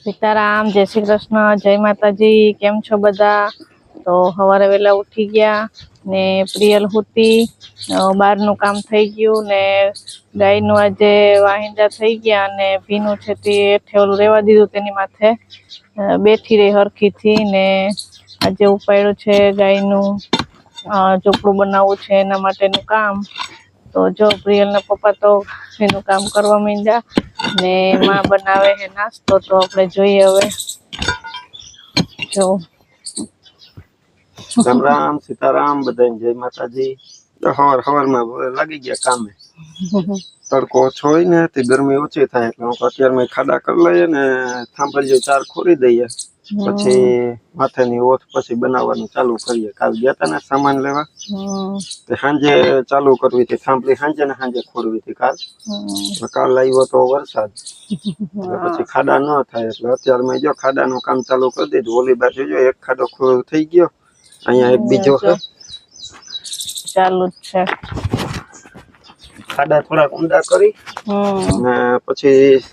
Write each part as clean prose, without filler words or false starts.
सीताराम जय श्री कृष्ण जय माताजी। केम छो बधा? तो हवारे वेला उठी गया ने प्रियल होती बारनु काम थई गयुं ने गायनु आजे वाहिंदा थई गया ने भीनु छे ते ठेवलुं रेवा दीधुं तेनी माथे बेठी रही हरखीथी ने आजे उपाड्युं छे गायनु झोपड़ुं बनावવું છે એના માટેનું કામ। तो जो प्रियल ना पप्पा तो एनु काम करवा માંડ્યા ने मां बनावे है नास्तो। तो આપણે જોઈએ હવે जो राम राम सीताराम बधाई जय माताजी। हवार हवार में लागी गया काम तड़को ओछो होय ने ते गर्मी ओછી થાય એટલે હું અત્યારમાં ખાડા કરી લઈએ ને થાંભલીઓ ચાર ખોરી દઈએ પછી માથેની ઓથ પછી બનાવવાનું ચાલુ કરીએ। કાલ ગયા તા ને સામાન લેવા તે સાંજે ચાલુ કરવી હતી થાંભલી સાંજે ને સાંજે ખોરવી હતી કાલ આવ્યો તો વરસાદ એટલે પછી ખાડા ન થાય એટલે અત્યારમાં જો ખાડાનું કામ ચાલુ કરી દીધું। ઓલી બાજુ જો એક ખાડો થઈ ગયો અહીંયા એક બીજો છે ચાલુ છે। ખાડા થોડા ઊંડા કરી ને પછી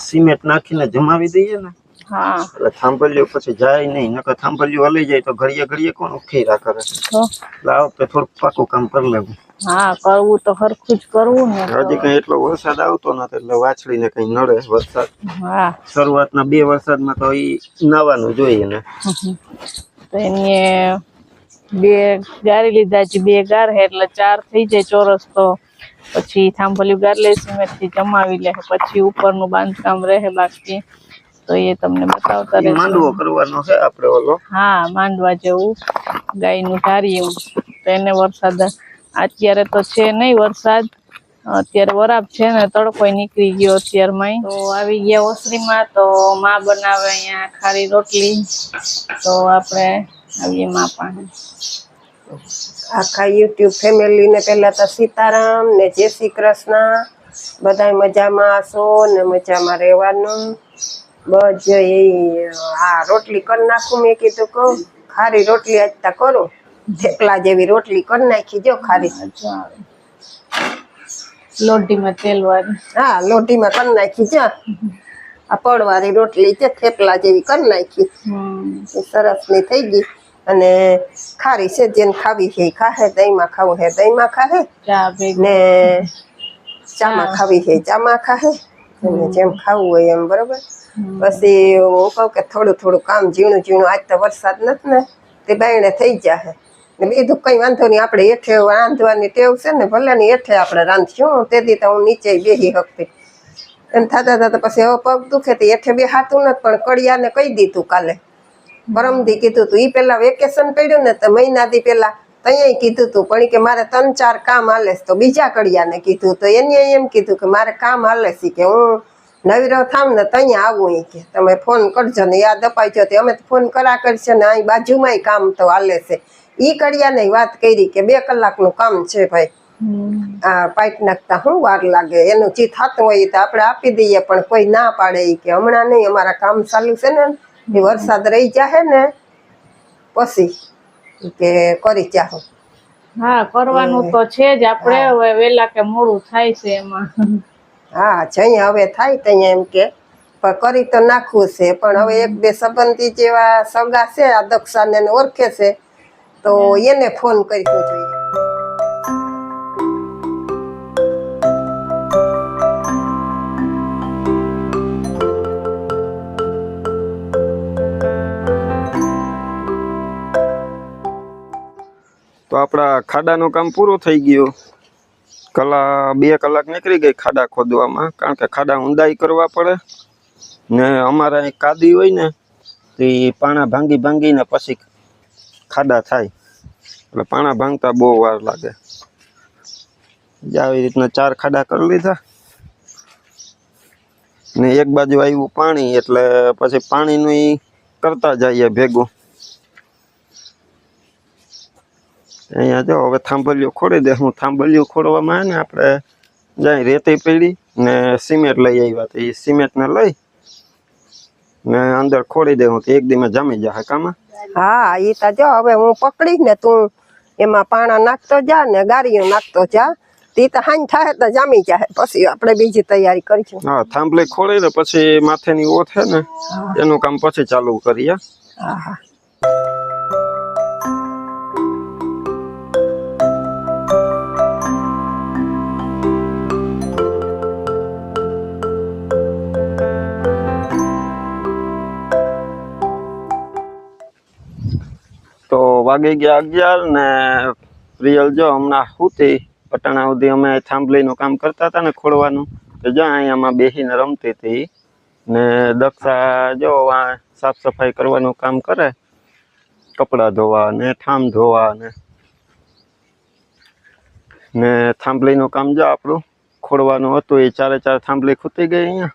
સિમેન્ટ નાખીને જમાવી દઈએ ને એટલે થાંભલીઓ પછી જાય નહીં નકર થાંભલીઓ હલી જાય તો ઘડીએ ઘડીએ કોણ ઉખેરા કરે એટલે આ વખતે થોડું પાકું કામ કરી લેવું। હા કરવું તો હરખું જ કરવું ને। હજી કઈ એટલો વરસાદ આવતો નથી એટલે વાછડીને કઈ નડે વરસાદ। હા શરૂઆતના બે વરસાદમાં તો ઈ નાવાનું જોઈએ ને તો એને બે ગારી લીધા છે બે ગાર હે એટલે ચાર થઈ જાય ચોરસ। તો પછી થાંભલિયું ગાર લે સિમેન્ટ થી જમાવી લે પછી ઉપરનું બાંધકામ રહે બાકી તો એ તમને બતાવતા રહે। માંડવો કરવાનો છે આપણે ઓલો હા માંડવા જેવું ગાયનું ધાર્યું તો એને વરસાદ અત્યારે તો છે નહીં વરસાદ અત્યારે વરાપ છે ને તડકોય નીકળી ગયો અત્યારમાં। તો આવી ગયા ઓસરીમાં તો માં બનાવે અહીંયા ખારી રોટલી તો આપણે આવીએ માં પાસે। आखा यूट्यूब फैमिली ने पहला तो सीताराम ने जय श्री कृष्ण बधाई मजा में आसो ने मजा में रहवानुं बस आ रोटली कर नाखू। मैं कीधुं को खारी रोटली आज तो करो थेपला जेवी रोटली कर नाखी जो खारी लोटी में तेल वाली। हाँ लोटी में कर नाखी जो आ पड़वारी रोटली जे थेपला जेवी कर नाखी सरस नी थई गई। અને ખારી છે જેને ખાવી છે ખાહે દહીંમાં ખાવું છે દહીંમાં ખાહે ને ચામાં ખાવી છે ચામાં ખાહે અને જેમ ખાવું હોય એમ બરોબર। પછી હું કહું કે થોડું થોડું કામ ઝીણું ઝીણું આજ તો વરસાદ નથી ને તે બાયણે થઈ જશે ને બીજું કંઈ વાંધો નહીં આપણે હેઠે રાંધવાની ટેવ છે ને ભલે ને હેઠે આપણે રાંધશું તેથી તો હું નીચે બેસી શકતી એમ થતા થતા પછી હવે પગ દુખે તો હેઠે બેસાતું નથી પણ કડિયાને કહી દીધું કાલે પરમદી कीधुं तू ई पेला वेकेशन पड्युं ने तो महीना दी पेला तई कीधुं तू पण के मारे 3-4 काम हाले तो बीजा कड़ियाने कीधुं तो एने एम कीधुं के मारे काम हाले छे के हूँ नवीरो थाम ने तई आवुं के तमे फोन करजो ने याद अपाईजो ते अमे फोन करा करशे ने अहीं बाजुमांय काम तो हाले छे। ई कड़ियाने वात करी के 2 कलाकनुं काम छे भाई आ पाइप नाखता हूँ वार लागे एनुं जे थतुं होय तो आपणे आपी दईए पण कोई ना पाडे के हमणां नहीं अमारा काम चालू छे ने वरसाद रही जाए ने पछी के करी जाहूं। हाँ करवानुं तो छे ज आपणे હવે વેલા કે મોડું થાય છે એમાં। हाँ जई हवे थाय तई एम के पर करी तो नाखવું છે પણ હવે એક બે સંબંધી જેવા સગા છે આ દક્ષાને ઓળખે છે તો એને ફોન કરવો જોઈએ। તો આપણા ખાડાનું કામ પૂરું થઈ ગયું। 2 કલાક નીકળી ગઈ ખાડા ખોદવામાં કારણ કે ખાડા ઊંડાઈ કરવા પડે ને અમારા અહીં કાદી હોય ને તે પાણા ભાંગી ભાંગીને પછી ખાડા થાય એટલે પાણા ભાંગતા બહુ વાર લાગે। આવી રીતના 4 ખાડા કરી લીધા ને એક બાજુ આવ્યું પાણી એટલે પછી પાણીનું ઈ કરતા જઈએ ભેગું। અહીંયા જો હવે થાંભલીઓ ખોડી દે હું થાંભલીઓ ખોડવામાં આવે ને આપણે જાય રેતી પડી ને સિમેન્ટ લઈ આવ્યા તો એ સિમેન્ટને લઈ ને અંદર ખોડી દે હું તો એક દીમાં જામી જાય કામાં। हाँ ई तो जो हवे हूँ पकड़ी ने तू एमां पाणा नाखतो जा ने गारियो नाखतो जा તી તો હાંજ થાય તો જામી જાય પછી આપણે બીજી તૈયારી કરીશું હા થાંભલે ખોળી ને પછી માથેની ઓથ છે ને એનું કામ પછી ચાલુ કરીએ હા હા તો વાગી ગયા 11 ને પ્રિયલ જો હમણાં હુતી પટાણા સુધી અમે થાંભલીનું કામ કરતા હતા ને ખોળવાનું તો જો અહીંયામાં બેસીને રમતી હતી ને દક્ષા જો આ સાફ સફાઈ કરવાનું કામ કરે કપડાં ધોવા ને ઠામ ધોવા ને થાંભલીનું કામ જો આપણું ખોળવાનું હતું એ 4 થાંભલી ખૂટી ગઈ અહીંયા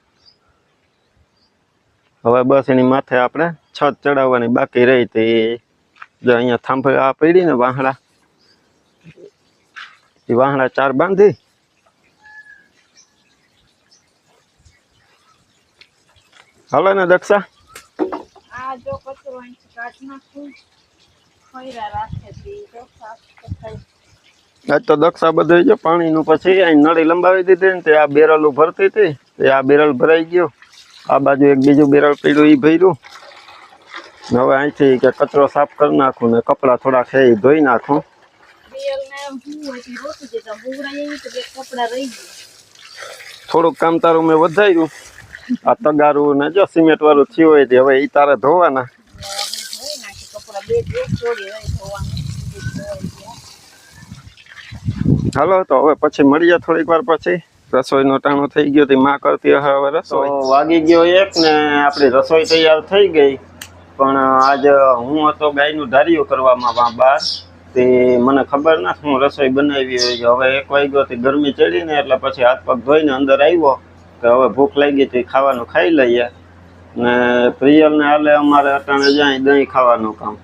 હવે બસ એની માથે આપણે છત ચડાવવાની બાકી રહી હતી જો અહીંયા થાંભલી આ પડી ને વાહડા એ વાહડા 4 બાંધી હાલો ને દક્ષા આ જો કચરો અહીંથી કાઢી નાખું ખોયરા રાખે છે જો સાફ સફાઈ આજ તો દક્ષા બધું જો પાણીનું પછી અહીં નળી લંબાવી દીધી ને તે આ બેરલ ભરતી હતી તે આ બેરલ ભરાઈ ગયો આ બાજુ એક બીજું બેરલ પડ્યું એ ભર્યું હવે અહીંથી કે કચરો સાફ કરી નાખું ને કપડાં થોડા છે એ ધોઈ નાખું થોડુંક કામ તારું મેં વધાર્યું આ તગારું ને જો સિમેન્ટ વાળું થયું હોય તે હવે એ તારે ધોવાના હાલો તો હવે પછી મળીએ થોડીક વાર પછી રસોઈનો ટાણો થઈ ગયો તે માં કરતી હવે રસોઈ વાગી ગયો 1 ને આપણી રસોઈ તૈયાર થઈ ગઈ પણ આજ હું હતો ગાયનું ધારિયું કરવામાં બહાર તે મને ખબર ના હું રસોઈ બનાવી હોય હવે 1 વાગ્યો થી ગરમી ચડી ને એટલે પછી હાથ પગ ધોઈને અંદર આવ્યો કે હવે ભૂખ લાગી તો ખાવાનું ખાઈ લઈએ ને પ્રિયલ ને હાલે અમારે અટાણે જાય દહીં ખાવાનું કામ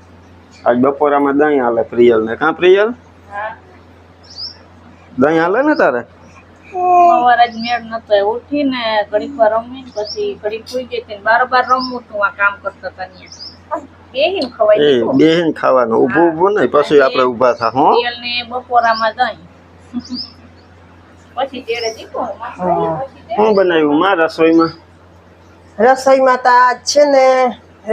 આજ બપોરામાં દહીં હાલે પ્રિયલ ને કાં પ્રિયલ દહીં હાલે ને તારે સવારે જ મેળ નતો ઉઠીને ઘડીક વાર રમીને પછી ઘડીક સુઈ ગઈ હતી બારોબાર રમવું તું આ કામ કરતા હતા ત્યાં બેહીને ખવાઈ દીધું બેહીને ખાવાનું ઊભું નહીં પછી આપણે ઊભા થા હો પ્રિયલ ને બપોરામાં દહીં પછી તેડે દીધું શું બનાવ્યું માં રસોઈમાં રસોઈમાં તો આજ છે ને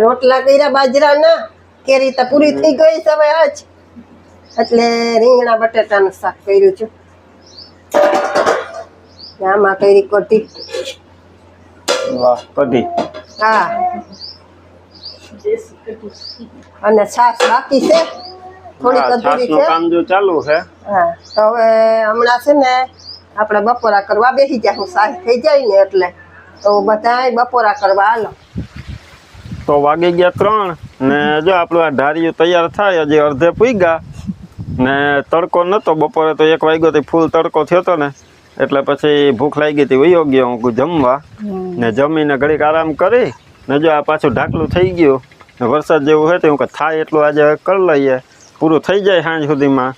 રોટલા કર્યા બાજરાના કેરી તો પૂરી થઈ ગઈ છે હવે આજ એટલે રીંગણા બટેટાનું શાક કર્યું છે આમાં કરી કઢી વાહ કઢી હા અને છાશ બાકી છે થોડીક અધૂરી છાશનું છે કામ જો ચાલુ છે હા તો હવે હમણાં છે ને આપણે બપોરા કરવા બેસી જાય શાક થઈ જાય ને એટલે તો બધાય બપોરા કરવા હાલો તો વાગી ગયા 3 ને જો આપણું આ ધારિયું તૈયાર થાય હજી અડધે પૂગ્યા ને તડકો નતો બપોરે તો 1 વાગ્યો થી ફૂલ તડકો થયો હતો ને એટલે પછી ભૂખ લાગી હતી વયો ગયો હું જમવા ને જમીને ઘડીક આરામ કરી ને જો આ પાછું ઢાકલું થઈ ગયું ને વરસાદ જેવું હોય તો હું કે થાય એટલું આજે કરી લઈએ પૂરું થઈ જાય સાંજ સુધીમાં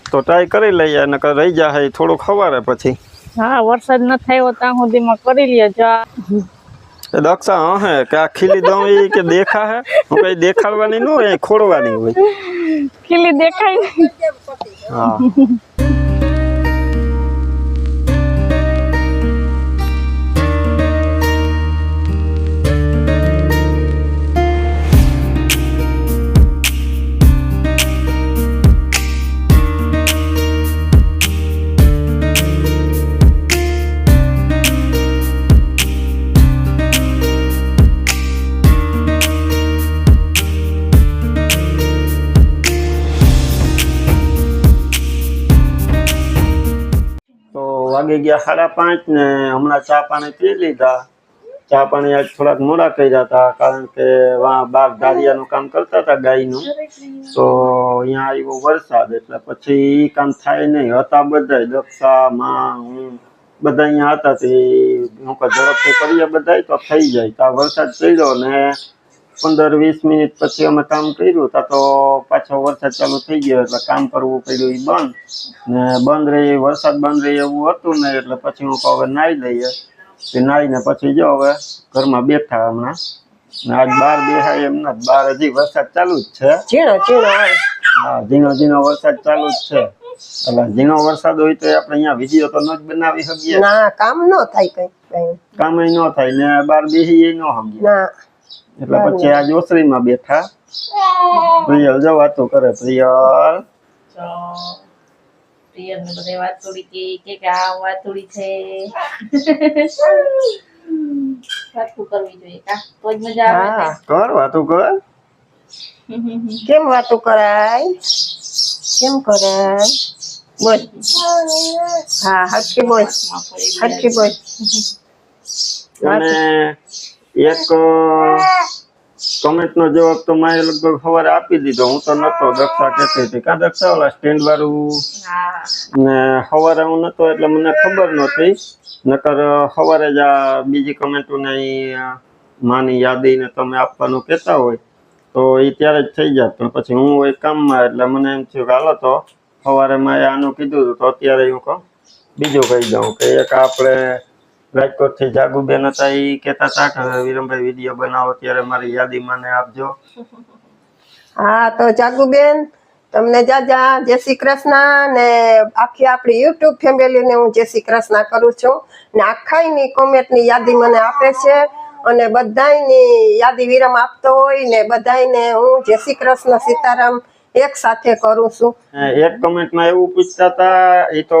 તો ટ્રાય કરી લઈએ અને રહી જાય થોડુંક સવારે પછી હા વરસાદ ન થયો ત્યાં સુધીમાં કરી લ્યો જો દક્ષા હે કે આ ખીલી દઉં એ કે દેખા હે હું કઈ દેખાડવાની ન હોય ખોડવાની હોય ખીલી દેખાય હા વાગી ગયા 5:30 ને હમણાં ચા પાણી પી લીધા ચા પાણી આજ થોડાક મોડા કર્યા હતા કારણ કે બહાર ધારિયાનું કામ કરતા હતા ગાયનું તો અહીંયા આવ્યો વરસાદ એટલે પછી એ કામ થાય નહીં હતા બધા દક્ષા માં હું બધા અહીંયા હતા તે હું ઝડપથી કરીએ બધા તો થઈ જાય તો વરસાદ પડ્યો ને 15-20 મિનિટ પછી અમે કામ કર્યું તો પાછો વરસાદ ચાલુ થઈ ગયો એટલે કામ કરવું પડ્યું એ બંધ ને બંધ રહી વરસાદ બંધ રહી એવું હતું ને એટલે પછી હું હવે નાહી લઈએ તે નાહીને પછી જો હવે ઘરમાં બેઠા હમણાં ને આજ બહાર બેહાય એમ ના બહાર હજી વરસાદ ચાલુ જ છે ઝીણો ઝીણો હા ઝીણો ઝીણો વરસાદ ચાલુ જ છે એટલે ઝીણો વરસાદ હોય તો આપણે અહીંયા વિડીયો તો ન જ બનાવી શકીએ, ના કામ ન થાય કઈ કામ ન થાય ને બાર બેસી ન શકીએ, ના એટલે પછી આજ ઓસરીમાં બેઠા. પ્રિયલ જો વાતો કરે. પ્રિયલ પ્રિયલ ને બધે વાત થોડી કે આ વાત થોડી છે. વાતું કરવી જોઈએ કા તો જ મજા આવે ને. કર વાતો કર. કેમ વાતો કરાય? કેમ કરાય? બોલ. હા હરખી બોલ, હરખી બોલ. અને એક કમેન્ટ નો જવાબ તો મારે લગભગ સવારે આપી દીધો. હું તો નતો. દક્ષા કહેતી હતી કા દક્ષા ઓલા સ્ટેન્ડ વાળું ને સવારે હું નતો એટલે મને ખબર નહોતી. નકર સવારે જ આ બીજી કમેન્ટો ને માની યાદી ને તમે આપવાનું કહેતા હોય તો એ ત્યારે જ થઈ જાય. પણ પછી હું એક કામમાં એટલે મને એમ થયું કે હાલો તો સવારે મેં આનું કીધું હતું તો અત્યારે હું કહું બીજું કહી દઉં કે એક આપણે રાજકોટ થી જાગુબેન હતા એ કહેતા હતા કે વિરમભાઈ વિડીયો બનાવો ત્યારે મારી યાદી મને આપજો. હા તો જાગુબેન તમને જાજા જય શ્રી કૃષ્ણ ને આખી આપણી યુટ્યુબ ફેમિલીને હું જય શ્રી કૃષ્ણ કરું છું ને આખાની કોમેન્ટની યાદી મને આપે છે અને બધાયની યાદી વિરમ આપતો હોય ને બધાયને હું જય શ્રી કૃષ્ણ સીતારામ એક સાથે કરું છું. એક કમેન્ટમાં એવું પૂછતા હતા એ તો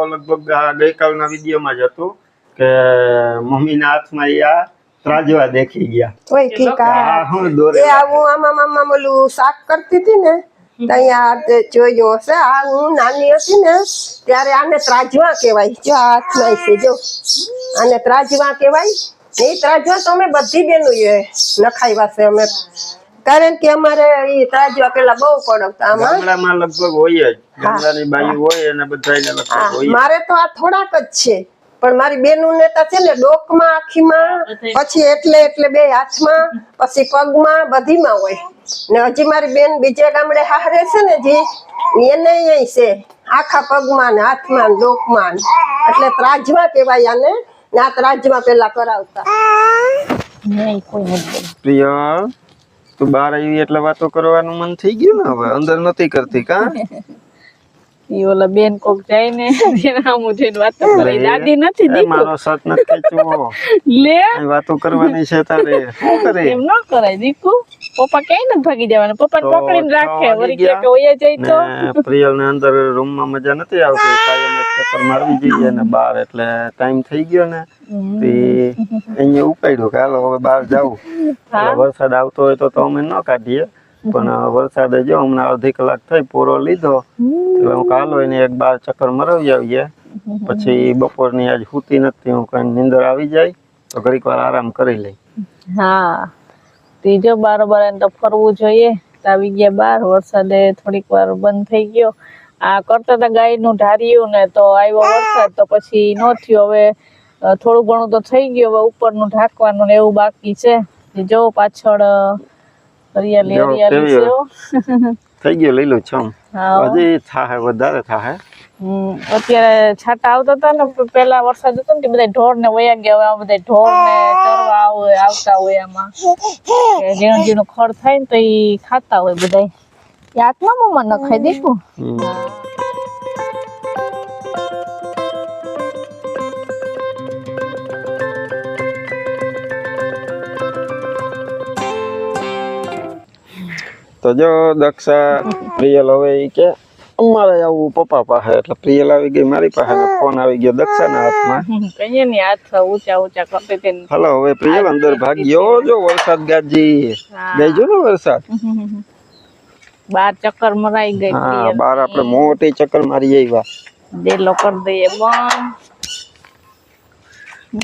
લગભગ ગઈકાલના વિડીયોમાં જ હતું કે મમ્મીના હાથમાં આ ત્રાજવા દેખી ગયા. તોય ઠીક એ આવું આમાં ઓલું શાક કરતી હતી ને ત્યાં જોયું હશે. આ હું નાની હતી ને ત્યારે આને ત્રાજવા કહેવાય. જો હાથમાં છે જો આને ત્રાજવા કહેવાય. એ ત્રાજવા તો અમે બધી બેનો નખાવ્યા છે અમે, કારણ કે અમારે એ ત્રાજવા પેલા બહુ પડતા. ગામડામાં લગભગ હોય જ, ગામડાની બાયું હોય અને બધાને લગભગ હોય. મારે તો આ થોડાક જ છે પણ મારી બેનું નેતા છે ને ડોકમાં આખીમાં, પછી એટલે બે હાથમાં, પછી પગમાં, બધીમાં હોય ને. હજી મારી બેન બીજે ગામડે હારે છે ને જે એને અહીં છે આખા પગમાં ને હાથમાં ડોકમાં. એટલે ત્રાજવા કહેવાય આને. ને આ ત્રાજવા પેલા કરાવતા. પ્રિયા તું બહાર આવી એટલે વાતો કરવાનું મન થઈ ગયું ને. હવે અંદર નથી કરતી કા? ઈ ઓલા બેન કોક જાય ને એના મુજે વાતો કરે. દાદી નથી દીકુ. મારો સત નથી ખેંચવો. લે વાતો કરવાની છે તારે. શું કરે? એમ ન કરાય દીકુ. પપ્પા ક્યાંય નથી ભાગી જવાના. પપ્પા પકડીને રાખે. વળી કે ઓયા જાય તો પ્રિયલ ને અંદર રૂમ માં મજા નથી આવતી. કાયમ એક ચક્કર મારવી જોઈએ ને બહાર. એટલે ટાઈમ થઈ ગયો ને તે અહીંયા ઉપાડ્યું કે હાલો હવે બહાર જાવું. વરસાદ આવતો હોય તો અમે ન કાઢીએ પણ વરસાદે જો હમણાં અડધી કલાક થઈ પૂરો લીધો એટલે હું કાલો એને એક બાર ચક્કર મરાવી આવીએ. પછી બપોરની આજ સૂતી નથી હું, કઈ નીંદર આવી જાય તો ઘડીક વાર આરામ કરી લઈ. હા ત્રીજો બારોબાર એને તો ફરવું જોઈએ. આવી ગયા બાર. વરસાદે થોડીક વાર બંધ થઈ ગયો. આ કરતા હતા ગાયનું ઢાર્યું ને તો આવ્યો વરસાદ તો પછી ન થયો. હવે થોડું ઘણું તો થઈ ગયું. હવે ઉપરનું ઢાંકવાનું ને એવું બાકી છે. જો પાછળ હરિયાળી થઈ ગયો લીલું છમ. હજી થાહે વધારે થાહે. અત્યારે છાટા આવતા હતા ને પેલા વરસાદ હતો ને બધા ઢોર ને વયા ગયા. હવે બધા ઢોર ને ચરવા આવતા હોય આમાં. ઝીણું ઝીણું ખડ થાય ને તો એ ખાતા હોય બધા. હાથમાં મમ્મા નખાઈ દીધું. તો જો દક્ષા પ્રિયલ હવે ઈ કે અમારે આવું પપ્પા પાસે. એટલે પ્રિયલ આવી ગઈ મારી પાસે ને ફોન આવી ગયો દક્ષાના હાથમાં. કહીએ ને હાથ ઊંચા ઊંચા કરતી હતી. હાલો હવે પ્રિયલ અંદર ભાગ્યો. જો વરસાદ ગાજી ગઈ. જો ને વરસાદ બાર ચક્કર મરાઈ ગઈ. હા બાર આપણે મોટી ચક્કર મારી આવ્યા. ડેલો કરી દઈએ બંધ.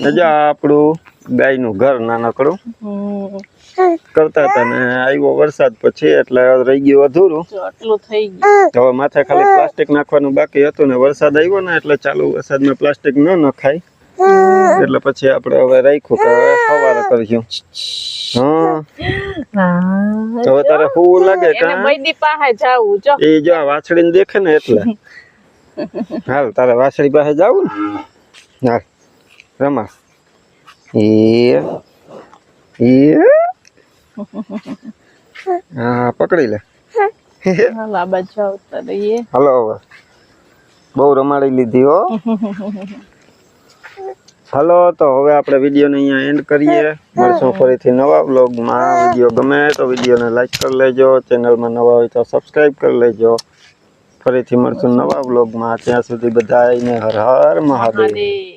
મજા આપણું ગાયનું ઘર નાનકડું કરતા હતા ને આવ્યો વરસાદ પછી એટલે રહી ગયું અધૂરું. આટલું થઈ ગયું. હવે માથે ખાલી પ્લાસ્ટિક નાખવાનું બાકી હતું ને વરસાદ આવ્યો ને એટલે ચાલુ વરસાદમાં પ્લાસ્ટિક ન નખાય એટલે પછી આપણે હવે રાખ્યું કે હવે સવારે કરશું. હવે તારે શું લાગે કે બૈદી પાસે જાવું. જો એ જો વાછડીને દેખે ને એટલે હાલ તારે વાછડી પાસે જાવું ને. હાલ રમા. હા પકડી લે. લાંબા જાવ તો રહીએ. હાલો હવે બહુ રમાડી લીધી હો. હાલો તો હવે આપણે વિડીયોને અહીંયા એન્ડ કરીએ. મળશું ફરીથી નવા વ્લોગમાં. વિડીયો ગમે તો વિડીયોને લાઈક કરી લેજો. ચેનલમાં નવા હોય તો સબસ્ક્રાઈબ કરી લેજો. ફરીથી મળશું નવા વ્લોગમાં. ત્યાં સુધી બધાને હર હર મહાદેવ.